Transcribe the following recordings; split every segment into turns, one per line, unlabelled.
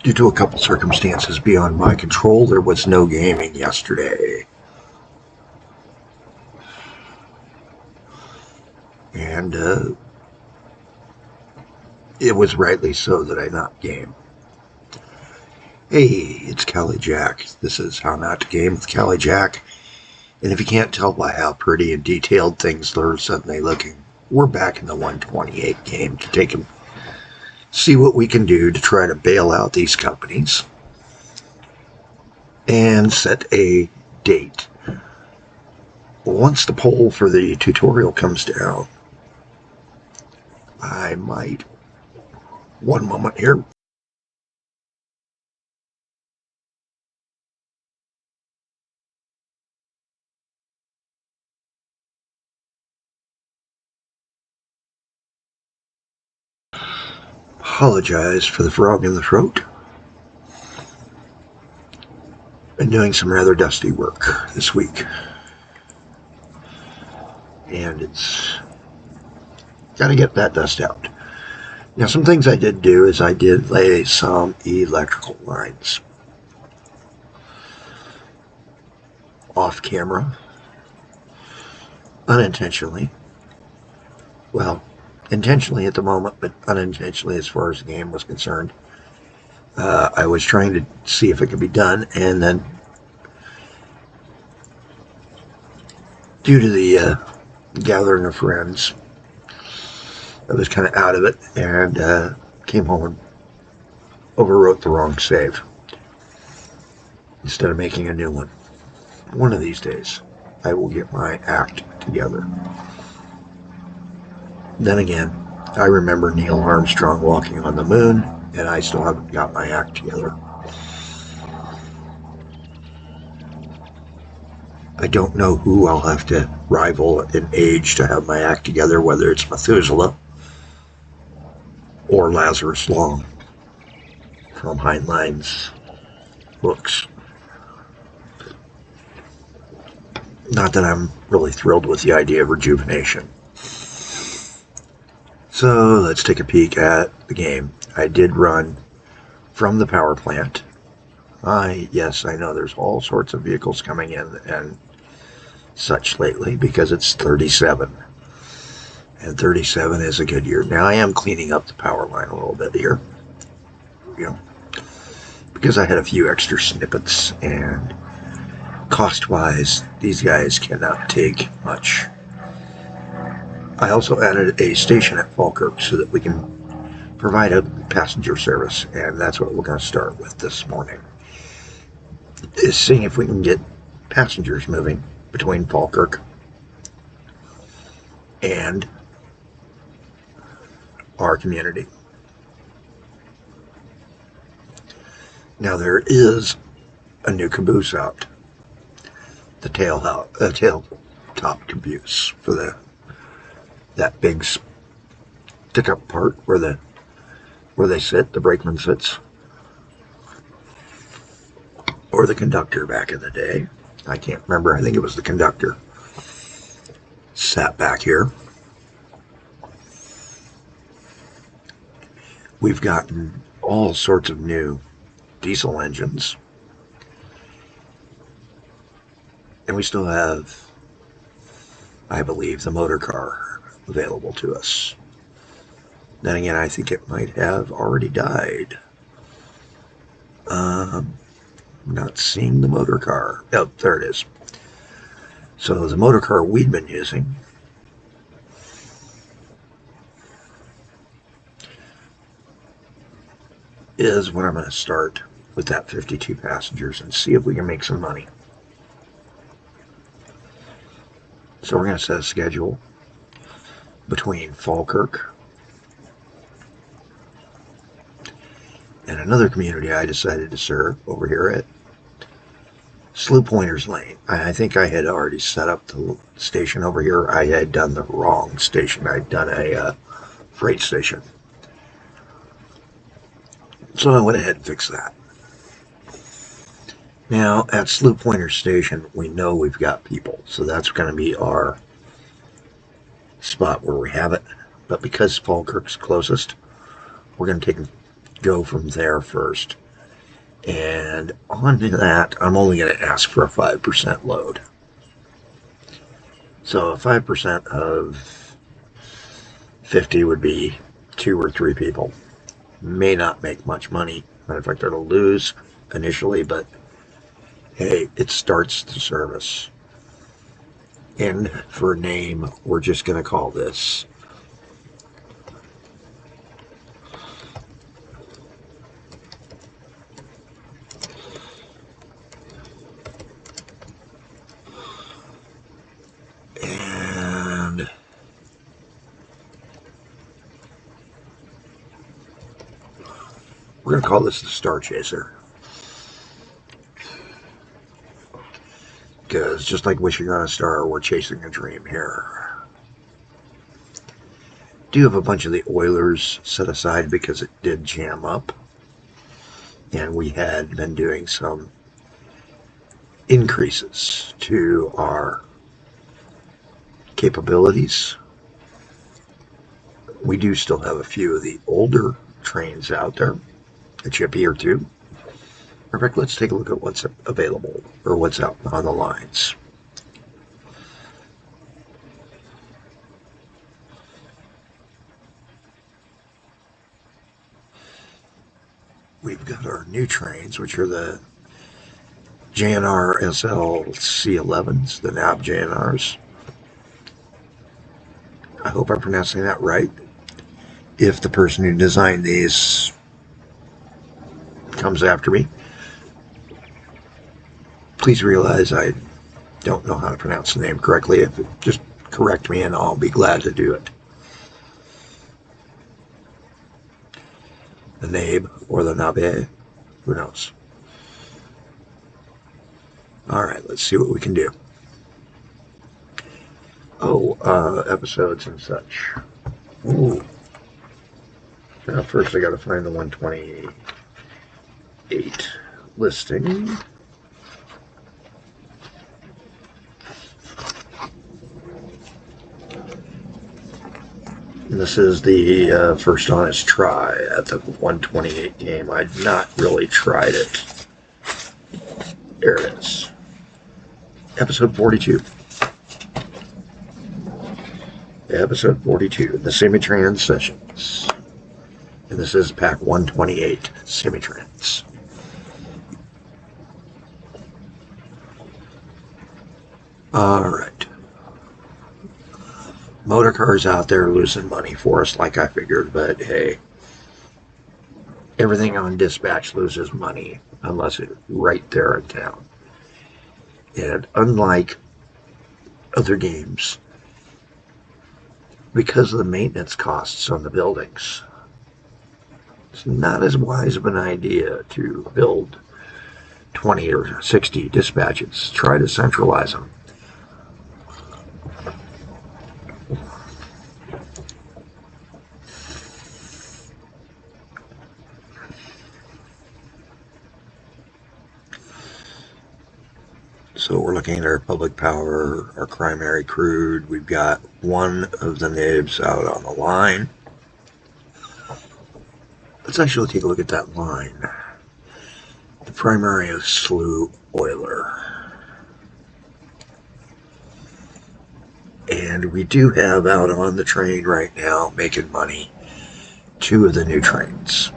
Due to a couple circumstances beyond my control, there was no gaming yesterday. And it was rightly so that I not game. Hey, it's Callie Jack. This is How Not to Game with Callie Jack. And if you can't tell by how pretty and detailed things are suddenly looking, we're back in the 128 game to take and see what we can do to try to bail out these companies and set a date. Once the poll for the tutorial comes down, I might, one moment here. Apologize for the frog in the throat. Been doing some rather dusty work this week. And it's got to get that dust out. Now, some things I did do is I did lay some electrical lines off camera, unintentionally. Well, intentionally at the moment, but unintentionally as far as the game was concerned. I was trying to see if it could be done, and then due to the gathering of friends, I was kind of out of it and came home and overwrote the wrong save instead of making a new one. One of these days, I will get my act together. Then again, I remember Neil Armstrong walking on the moon, and I still haven't got my act together. I don't know who I'll have to rival in age to have my act together, whether it's Methuselah or Lazarus Long from Heinlein's books. Not that I'm really thrilled with the idea of rejuvenation. So let's take a peek at the game. I did run from the power plant. Yes, I know there's all sorts of vehicles coming in and such lately because it's 37. And 37 is a good year. Now I am cleaning up the power line a little bit here. Because I had a few extra snippets, and cost-wise, these guys cannot take much. I also added a station at Falkirk so that we can provide a passenger service, and that's what we're going to start with this morning, is seeing if we can get passengers moving between Falkirk and our community. Now there is a new caboose out, the tail top caboose for that big stick-up part where they sit, the brakeman sits, or the conductor back in the day. I can't remember. I think it was the conductor sat back here. We've gotten all sorts of new diesel engines, and we still have, I believe, the motor car available to us. Then again, I think it might have already died. I'm not seeing the motor car. Oh, there it is. So the motor car we'd been using is when I'm going to start with that 52 passengers and see if we can make some money. So we're going to set a schedule between Falkirk and another community I decided to serve over here at Slough Pointers Lane. I think I had already set up the station over here. I had done the wrong station. I'd done a freight station. So I went ahead and fixed that. Now, at Slough Pointers Station, we know we've got people, so that's going to be our spot where we have it. But because Falkirk's closest, we're going to go from there first. And on that, I'm only going to ask for a 5% load. So 5% of 50 would be 2 or 3 people. May not make much money. Matter of fact, it'll lose initially, but hey, it starts the service. And for a name, we're just going to call this and we're going to call this the Star Chaser. Because just like wishing on a star, we're chasing a dream here. Do have a bunch of the Oilers set aside because it did jam up. And we had been doing some increases to our capabilities. We do still have a few of the older trains out there, a chippy or two. Perfect. Let's take a look at what's available or what's out on the lines. We've got our new trains, which are the JNR SL C11s, the NAB JNRs. I hope I'm pronouncing that right. If the person who designed these comes after me, please realize I don't know how to pronounce the name correctly. If it, just correct me and I'll be glad to do it. The NABE or the NABE, who knows? Alright, let's see what we can do. Oh, episodes and such. Ooh. Now first I gotta find the 128 listing. And this is the first honest try at the 128 game. I'd not really tried it. There it is. Episode 42. Episode 42, the Simutrans sessions. And this is pack 128, Simutrans. Alright. Motor cars out there losing money for us like I figured, but hey, everything on dispatch loses money unless it's right there in town. And unlike other games, because of the maintenance costs on the buildings, it's not as wise of an idea to build 20 or 60 dispatches. Try to centralize them. So we're looking at our public power, our primary crude. We've got one of the nibs out on the line. Let's actually take a look at that line. The primary is Slew Oiler. And we do have out on the train right now, making money, 2 of the new trains.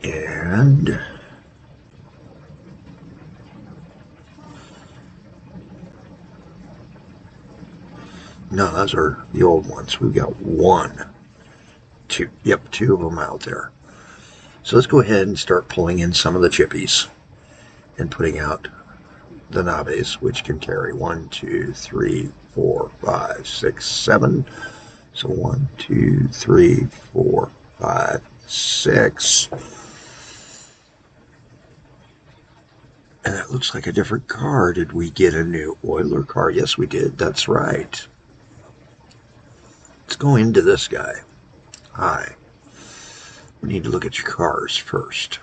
And no, those are the old ones. We've got 2 of them out there. So let's go ahead and start pulling in some of the chippies and putting out the nabes, which can carry 1, 2, 3, 4, 5, 6, 7. So 1, 2, 3, 4, 5, 6. And that looks like a different car. Did we get a new Oiler car? Yes, we did. That's right. Let's go into this guy. Hi. We need to look at your cars first.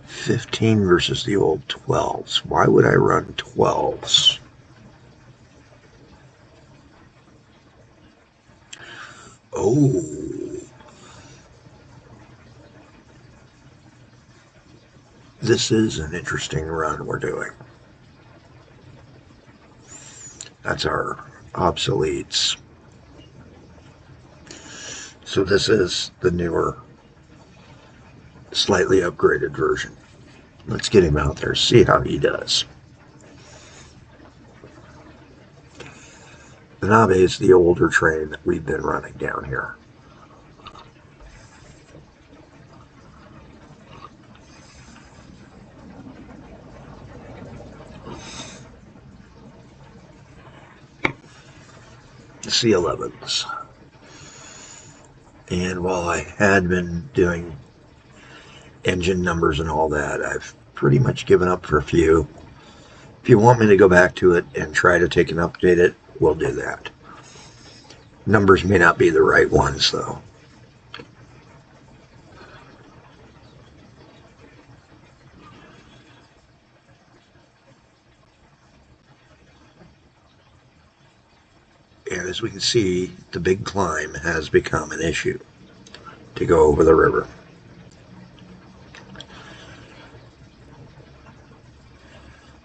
15 versus the old 12s. Why would I run 12s? Oh, this is an interesting run we're doing. That's our obsoletes. So this is the newer, slightly upgraded version. Let's get him out there, see how he does. The Nabe is the older train that we've been running down here. The C11s. And while I had been doing engine numbers and all that, I've pretty much given up for a few. If you want me to go back to it and try to take and update it, we'll do that. Numbers may not be the right ones, though. And as we can see, the big climb has become an issue to go over the river.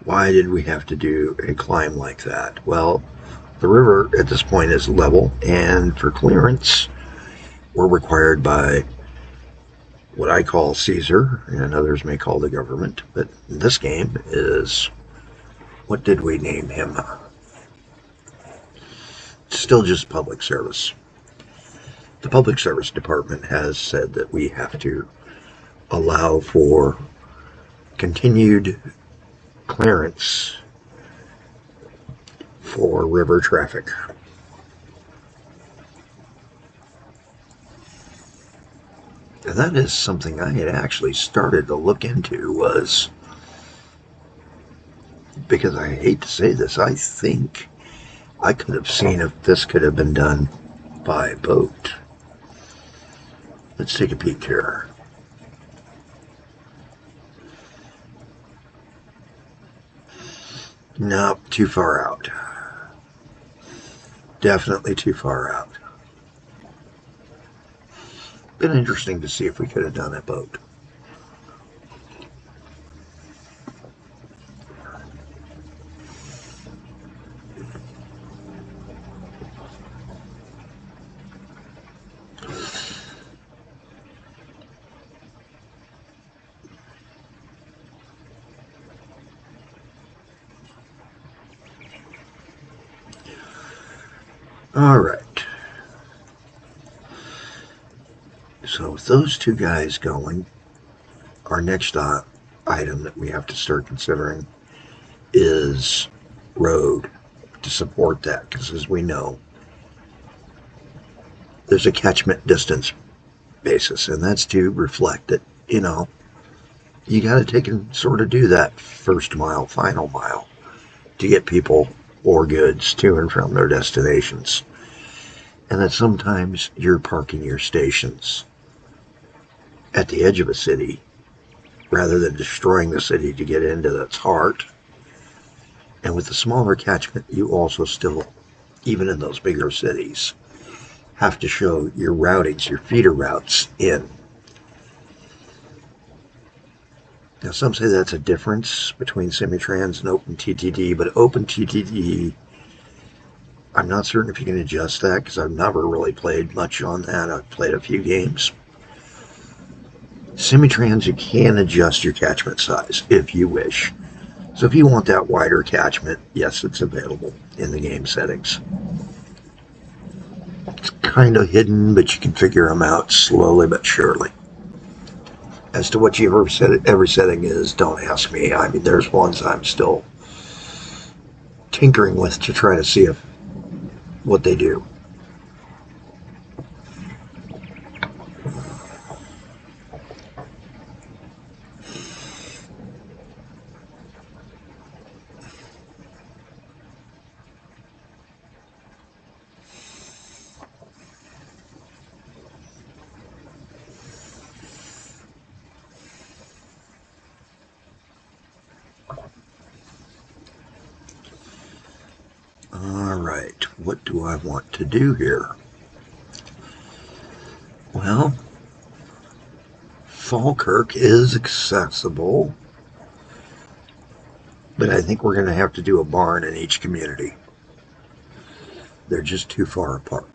Why did we have to do a climb like that? Well, the river at this point is level, and for clearance, we're required by what I call Caesar, and others may call the government, but in this game is, what did we name him? Still just public service. The public service department has said that we have to allow for continued clearance for river traffic. And that is something I had actually started to look into, was because I hate to say this, I think I could have seen if this could have been done by boat. Let's take a peek here. Nope, too far out. Definitely too far out. Been interesting to see if we could have done a boat. All right. So with those two guys going, our next item that we have to start considering is road to support that, because as we know, there's a catchment distance basis, and that's to reflect that, you know, you got to take and sort of do that first mile, final mile to get people or goods to and from their destinations. And that sometimes you're parking your stations at the edge of a city rather than destroying the city to get into its heart. And with the smaller catchment, you also still, even in those bigger cities, have to show your routings, your feeder routes in. Now, some say that's a difference between Simutrans and OpenTTD, but OpenTTD, I'm not certain if you can adjust that, because I've never really played much on that. I've played a few games. Simutrans, you can adjust your catchment size if you wish. So if you want that wider catchment, yes, it's available in the game settings. It's kind of hidden, but you can figure them out slowly but surely. As to what every setting is, don't ask me. I mean, there's ones I'm still tinkering with to try to see what they do. All right, what do I want to do here? Well, Falkirk is accessible, but I think we're going to have to do a barn in each community. They're just too far apart.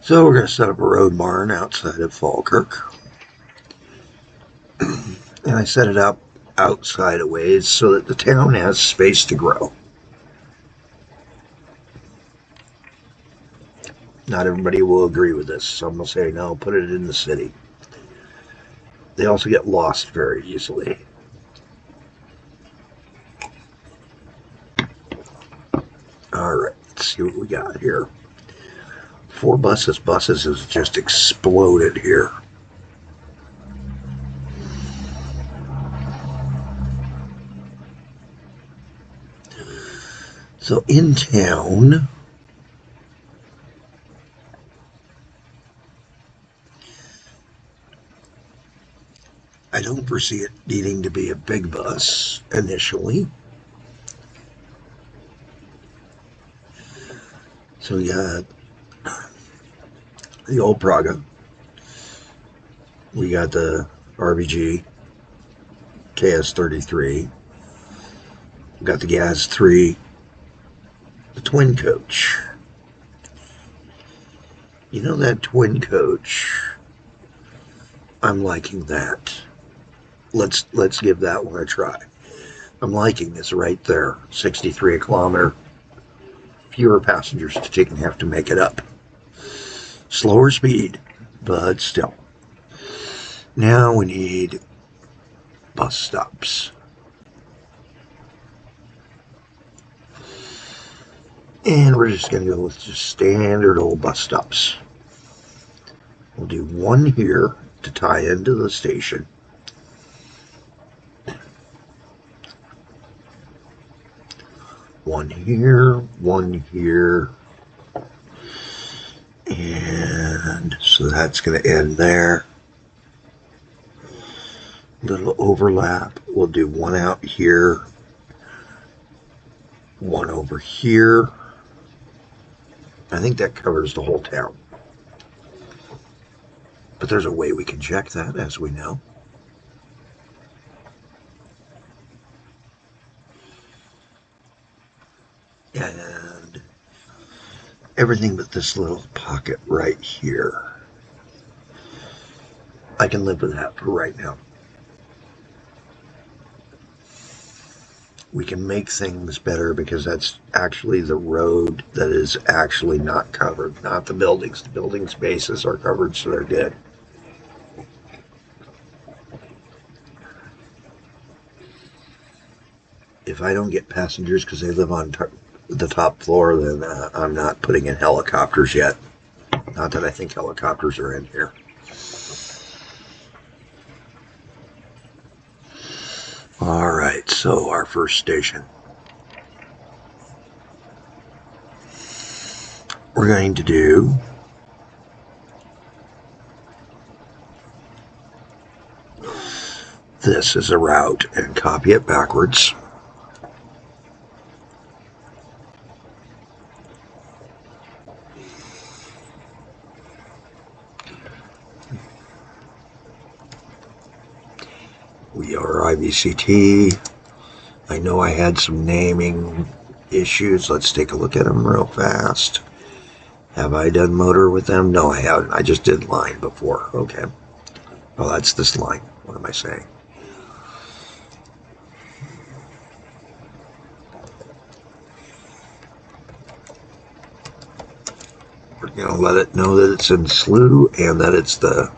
So we're going to set up a road barn outside of Falkirk. And I set it up outside a ways so that the town has space to grow. Not everybody will agree with this. Some will say, no, put it in the city. They also get lost very easily. All right, let's see what we got here. 4 buses. Buses has just exploded here. So in town, I don't foresee it needing to be a big bus initially. So we got the old Praga. We got the RBG KS33. We got the Gaz 3. The twin coach. You know, that twin coach, I'm liking that. Let's give that one a try. I'm liking this right there. 63 a kilometer. Fewer passengers to have to make it up. Slower speed, but still. Now we need bus stops. And we're just going to go with just standard old bus stops. We'll do one here to tie into the station. One here, one here. And so that's going to end there. Little overlap. We'll do one out here. One over here. I think that covers the whole town. But there's a way we can check that, as we know. And everything but this little pocket right here. I can live with that for right now. We can make things better because that's actually the road that is actually not covered, not the buildings. The building spaces are covered, so they're good. If I don't get passengers because they live on the top floor, then I'm not putting in helicopters yet. Not that I think helicopters are in here. All right, so our first station. We're going to do this as a route and copy it backwards. We are IVCT. I know I had some naming issues. Let's take a look at them real fast. Have I done motor with them? No, I haven't. I just did line before. Okay. Oh, that's this line. What am I saying? We're going to let it know that it's in slew and that it's the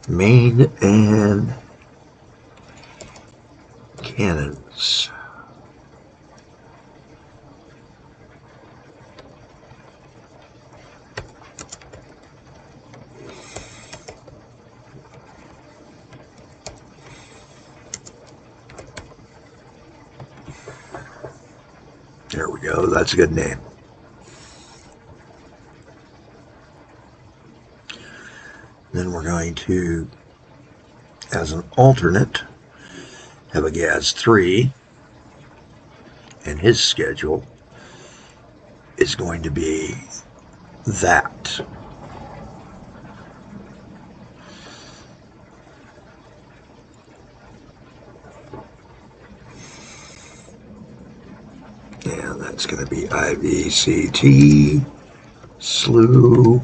main and cannons. There we go. That's a good name. Then we're going to, as an alternate, have a Gaz 3, and his schedule is going to be that. And that's going to be IVCT, slew.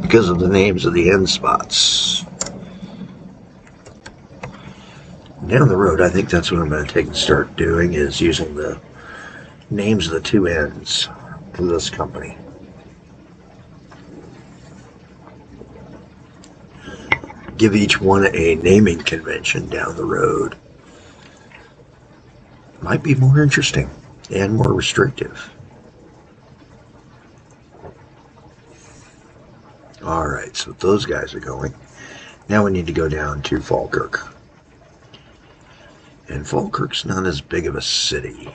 Because of the names of the end spots. Down the road, I think that's what I'm going to take and start doing, is using the names of the two ends for this company. Give each one a naming convention down the road. Might be more interesting and more restrictive. Alright, so those guys are going. Now we need to go down to Falkirk. And Falkirk's not as big of a city,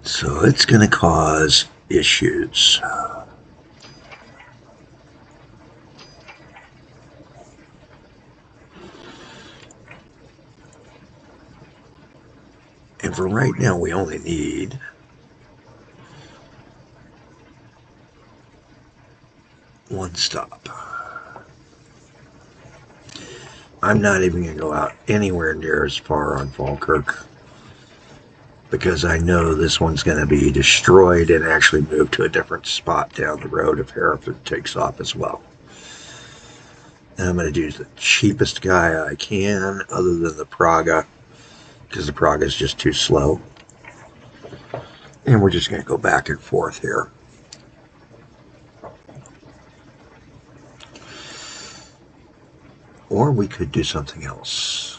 so it's going to cause issues. And for right now, we only need one stop. I'm not even going to go out anywhere near as far on Falkirk, because I know this one's going to be destroyed and actually move to a different spot down the road if Hereford takes off as well. And I'm going to use the cheapest guy I can, other than the Praga, because the Praga is just too slow. And we're just going to go back and forth here. Or we could do something else.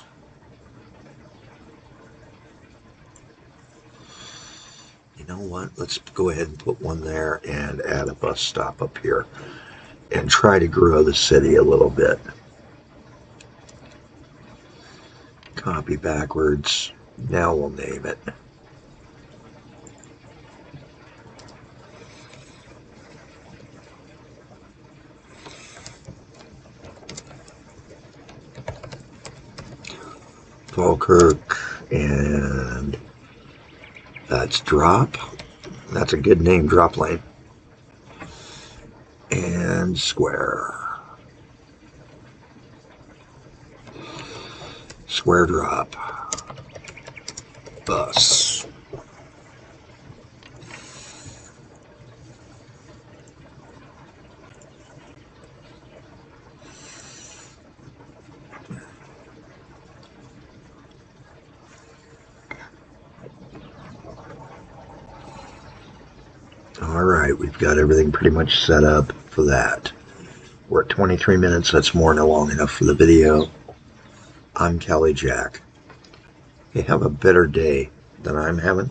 You know what? Let's go ahead and put one there and add a bus stop up here. And try to grow the city a little bit. Copy backwards. Now we'll name it. Falkirk, and that's drop. That's a good name, drop lane. And square. Square drop. Bus. Alright, we've got everything pretty much set up for that. We're at 23 minutes, that's more than long enough for the video. I'm Kelly Jack. You have a better day than I'm having.